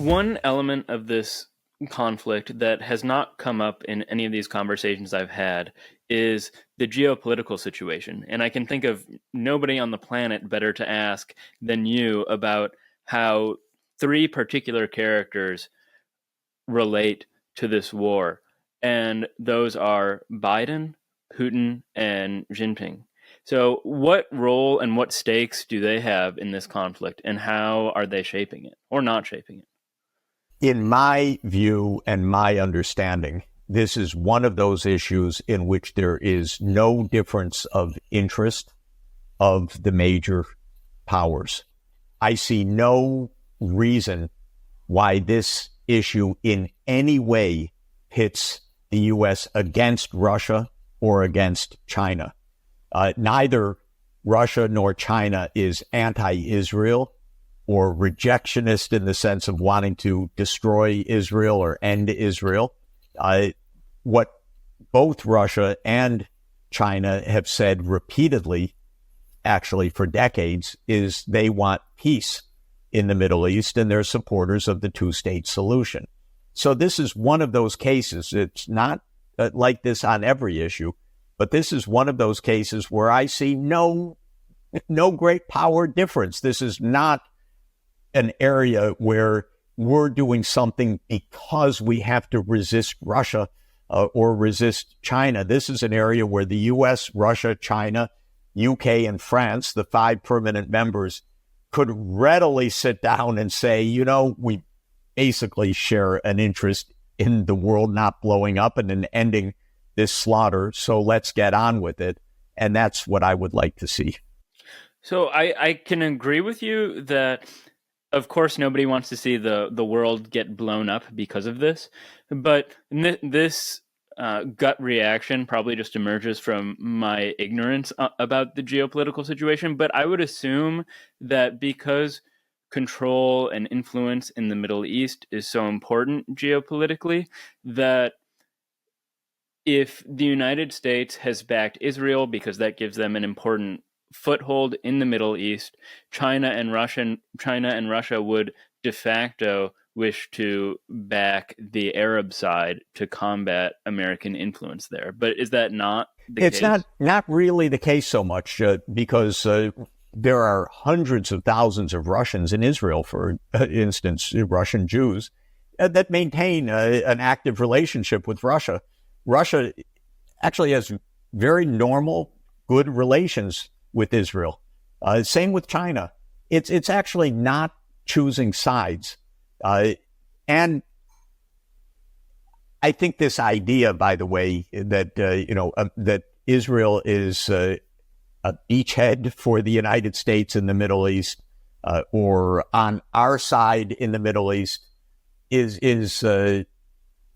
One element of this conflict that has not come up in any of these conversations I've had is the geopolitical situation. And I can think of nobody on the planet better to ask than you about how three particular characters relate to this war. And those are Biden, Putin, and Jinping. So what role and what stakes do they have in this conflict, and how are they shaping it or not shaping it? In my view and my understanding, this is one of those issues in which there is no difference of interest of the major powers. I see no reason why this issue in any way pits the U.S. against Russia or against China. Neither Russia nor China is anti-Israel or rejectionist in the sense of wanting to destroy Israel or end Israel. What both Russia and China have said repeatedly, actually for decades, is they want peace in the Middle East, and they're supporters of the two-state solution. So this is one of those cases. It's not like this on every issue, but this is one of those cases where I see no great power difference. This is not an area where we're doing something because we have to resist Russia or resist China. This is an area where the U.S., Russia, China, UK, and France, the 5 permanent members, could readily sit down and say, we basically share an interest in the world not blowing up and in ending this slaughter, so let's get on with it. And that's what I would like to see. So I can agree with you that, of course, nobody wants to see the world get blown up because of this. But this gut reaction probably just emerges from my ignorance about the geopolitical situation. But I would assume that because control and influence in the Middle East is so important geopolitically, that if the United States has backed Israel because that gives them an important foothold in the Middle East, China and Russia would de facto wish to back the Arab side to combat American influence there. But is that not the case? It's not really the case so much because there are hundreds of thousands of Russians in Israel, for instance, Russian Jews, that maintain an active relationship with Russia. Russia actually has very normal, good relations with Israel. Same with China. It's actually not choosing sides. And I think this idea, by the way, that that Israel is a beachhead for the United States in the Middle East, or on our side in the Middle East, is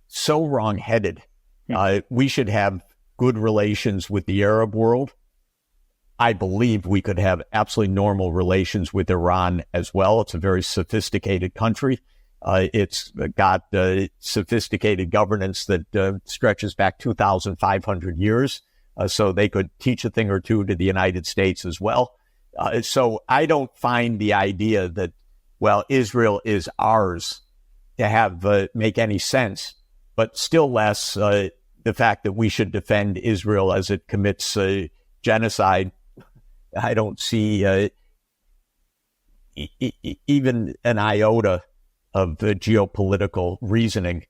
so wrong-headed. We should have good relations with the Arab world. I believe we could have absolutely normal relations with Iran as well. It's a very sophisticated country. It's got sophisticated governance that stretches back 2,500 years. So they could teach a thing or two to the United States as well. So I don't find the idea that, Israel is ours to have make any sense, but still less the fact that we should defend Israel as it commits genocide. I don't see even an iota of the geopolitical reasoning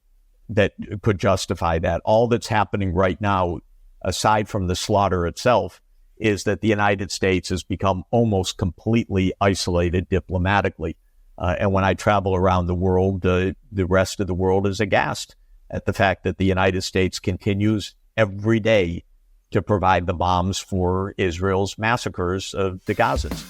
that could justify that. All that's happening right now, aside from the slaughter itself, is that the United States has become almost completely isolated diplomatically. And when I travel around the world, the rest of the world is aghast at the fact that the United States continues every day to provide the bombs for Israel's massacres of the Gazans.